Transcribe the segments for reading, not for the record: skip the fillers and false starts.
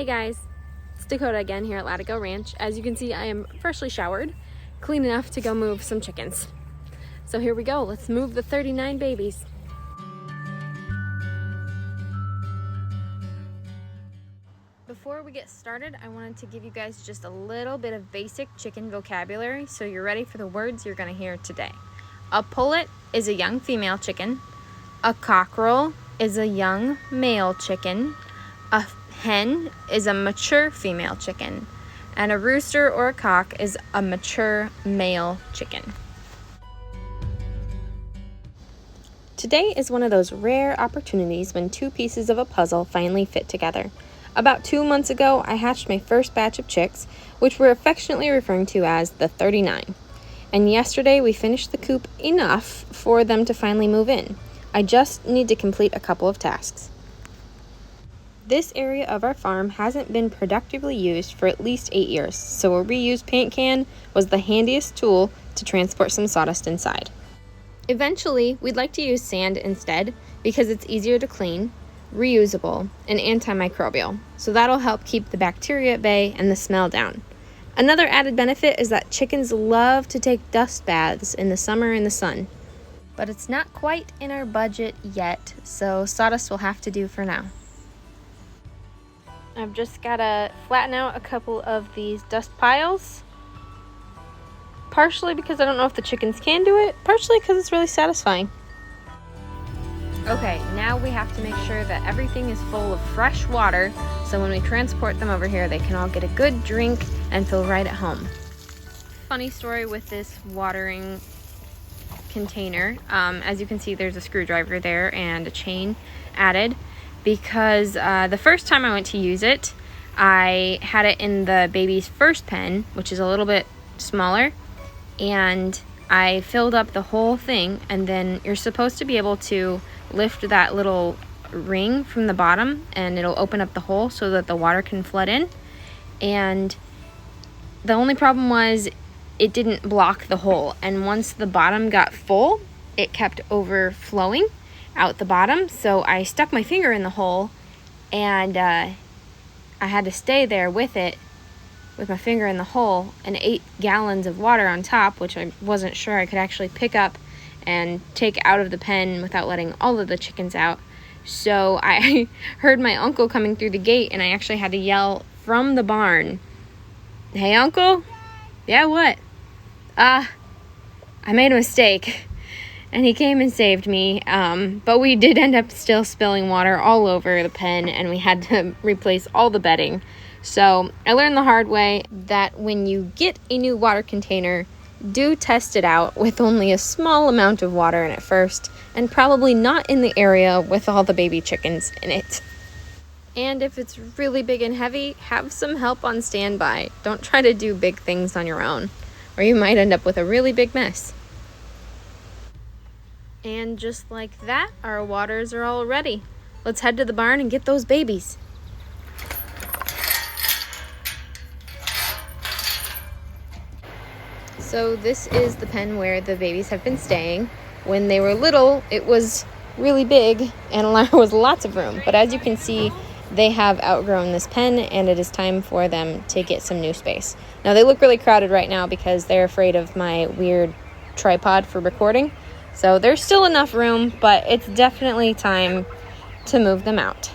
Hey guys, it's Dakota again here at Lattigo Ranch. As you can see, I am freshly showered, clean enough to go move some chickens. So here we go, let's move the 39 babies. Before we get started, I wanted to give you guys just a little bit of basic chicken vocabulary so you're ready for the words you're going to hear today. A pullet is a young female chicken. A cockerel is a young male chicken. A hen is a mature female chicken, and a rooster or a cock is a mature male chicken. Today is one of those rare opportunities when two pieces of a puzzle finally fit together. About 2 months ago, I hatched my first batch of chicks, which we're affectionately referring to as the 39. And yesterday we finished the coop enough for them to finally move in. I just need to complete a couple of tasks. This area of our farm hasn't been productively used for at least 8 years, so a reused paint can was the handiest tool to transport some sawdust inside. Eventually, we'd like to use sand instead because it's easier to clean, reusable, and antimicrobial, so that'll help keep the bacteria at bay and the smell down. Another added benefit is that chickens love to take dust baths in the summer in the sun. But it's not quite in our budget yet, so sawdust will have to do for now. I've just got to flatten out a couple of these dust piles. Partially because I don't know if the chickens can do it, partially because it's really satisfying. Okay, now we have to make sure that everything is full of fresh water, so when we transport them over here, they can all get a good drink and feel right at home. Funny story with this watering container. As you can see, there's a screwdriver there and a chain added. Because the first time I went to use it, I had it in the baby's first pen, which is a little bit smaller, and I filled up the whole thing, and then you're supposed to be able to lift that little ring from the bottom and it'll open up the hole so that the water can flood in. And the only problem was it didn't block the hole, and once the bottom got full, it kept overflowing out the bottom, so I stuck my finger in the hole, and I had to stay there with it, with my finger in the hole, and 8 gallons of water on top, which I wasn't sure I could actually pick up and take out of the pen without letting all of the chickens out. So I heard my uncle coming through the gate, and I actually had to yell from the barn, "Hey, Uncle?" "Yeah, what?" I made a mistake." And he came and saved me, but we did end up still spilling water all over the pen, and we had to replace all the bedding. So I learned the hard way that when you get a new water container, do test it out with only a small amount of water in it first, and probably not in the area with all the baby chickens in it. And if it's really big and heavy, have some help on standby. Don't try to do big things on your own, or you might end up with a really big mess. And just like that, our waters are all ready. Let's head to the barn and get those babies. So this is the pen where the babies have been staying. When they were little, it was really big and there was lots of room. But as you can see, they have outgrown this pen, and it is time for them to get some new space. Now they look really crowded right now because they're afraid of my weird tripod for recording. So there's still enough room, but it's definitely time to move them out.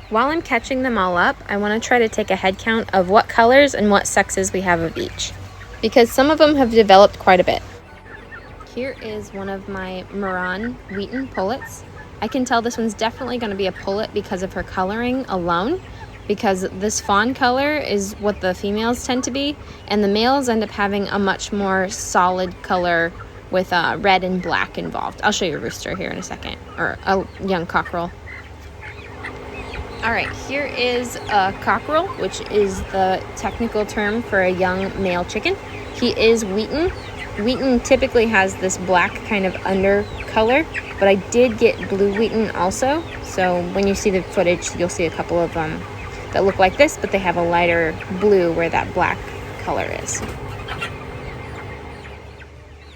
While I'm catching them all up, I want to try to take a head count of what colors and what sexes we have of each, because some of them have developed quite a bit. Here is one of my Maran Wheaten pullets. I can tell this one's definitely going to be a pullet because of her coloring alone, because this fawn color is what the females tend to be, and the males end up having a much more solid color with red and black involved. I'll show you a rooster here in a second, or a young cockerel. All right, here is a cockerel, which is the technical term for a young male chicken. He is wheaten. Wheaten typically has this black kind of under color, but I did get blue wheaten also. So when you see the footage, you'll see a couple of them that look like this, but they have a lighter blue where that black color is.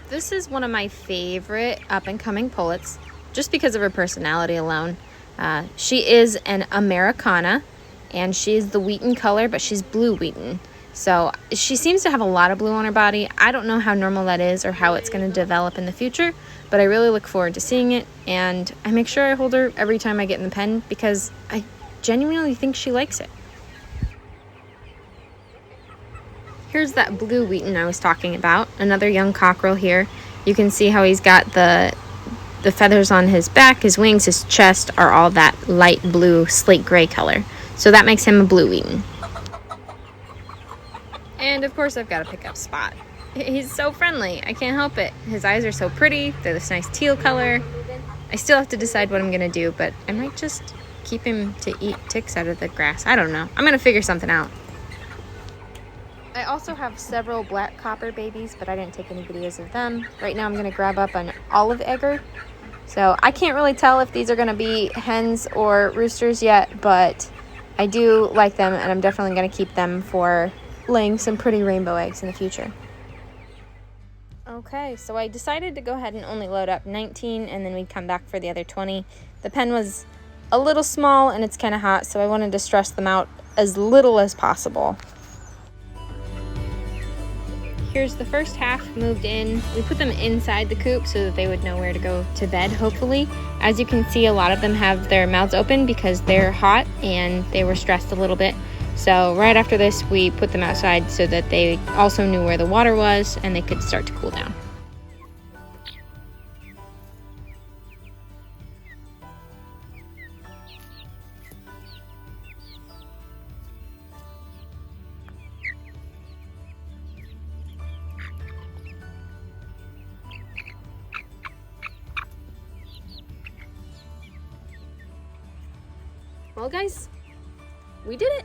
This is one of my favorite up-and-coming pullets, just because of her personality alone. She is an Americana, and she's the wheaten color, but she's blue wheaten. So she seems to have a lot of blue on her body. I don't know how normal that is or how it's going to develop in the future, but I really look forward to seeing it, and I make sure I hold her every time I get in the pen because I genuinely think she likes it. Here's that blue wheaten I was talking about, another young cockerel here. You can see how he's got the feathers on his back, his wings, his chest are all that light blue, slate gray color. So that makes him a blue wheaten. And of course I've got a pickup Spot. He's so friendly, I can't help it. His eyes are so pretty, they're this nice teal color. I still have to decide what I'm gonna do, but I might just keep him to eat ticks out of the grass. I don't know, I'm gonna figure something out. I also have several black copper babies, but I didn't take any videos of them. Right now I'm gonna grab up an olive egger. So I can't really tell if these are gonna be hens or roosters yet, but I do like them, and I'm definitely gonna keep them for laying some pretty rainbow eggs in the future. Okay, so I decided to go ahead and only load up 19, and then we'd come back for the other 20. The pen was a little small and it's kind of hot, so I wanted to stress them out as little as possible. Here's the first half moved in. We put them inside the coop so that they would know where to go to bed, hopefully. As you can see, a lot of them have their mouths open because they're hot and they were stressed a little bit. So right after this, we put them outside so that they also knew where the water was and they could start to cool down. Well, guys, we did it.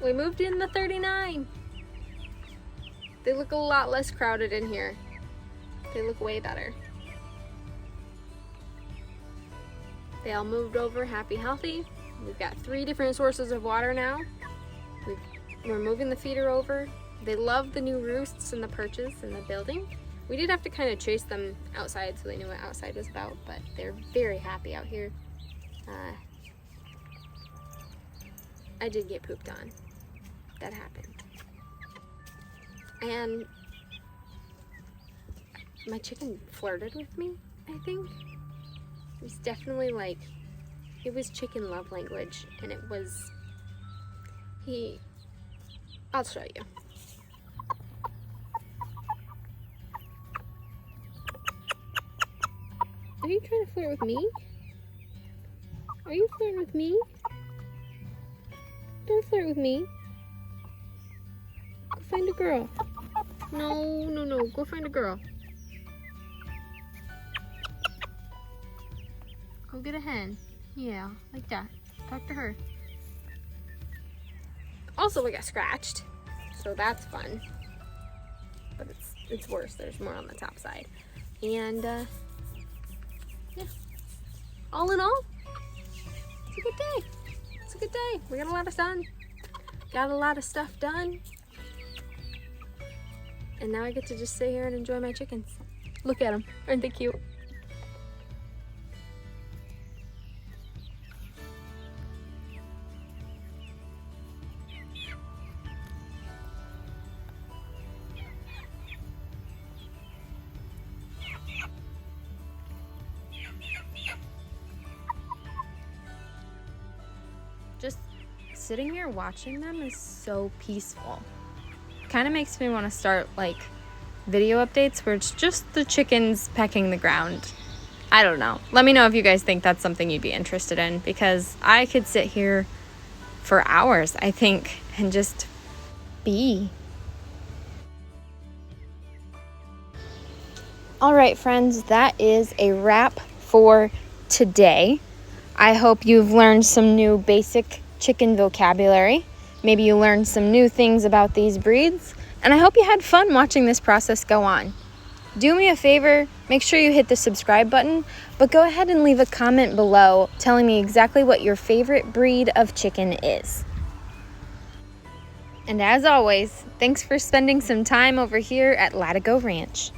We moved in the 39. They look a lot less crowded in here. They look way better. They all moved over happy, healthy. We've got 3 different sources of water now. We're moving the feeder over. They love the new roosts and the perches in the building. We did have to kind of chase them outside so they knew what outside was about, but they're very happy out here. I did get pooped on. That happened. And my chicken flirted with me, I think. It was definitely like, it was chicken love language, and it was, I'll show you. Are you trying to flirt with me? Are you flirting with me? Don't flirt with me. Go find a girl. No. Go find a girl. Go get a hen. Yeah, like that. Talk to her. Also, we got scratched, so that's fun. But it's worse. There's more on the top side. And yeah. All in all, it's a good day. It's a good day. We got a lot of sun. Got a lot of stuff done. And now I get to just sit here and enjoy my chickens. Look at them. Aren't they cute? Just sitting here watching them is so peaceful. Kind of makes me want to start like video updates where it's just the chickens pecking the ground. I don't know. Let me know if you guys think that's something you'd be interested in, because I could sit here for hours, I think, and just be. All right, friends, that is a wrap for today. I hope you've learned some new basic chicken vocabulary. Maybe you learned some new things about these breeds, and I hope you had fun watching this process go on. Do me a favor, make sure you hit the subscribe button, but go ahead and leave a comment below telling me exactly what your favorite breed of chicken is. And as always, thanks for spending some time over here at Lattigo Ranch.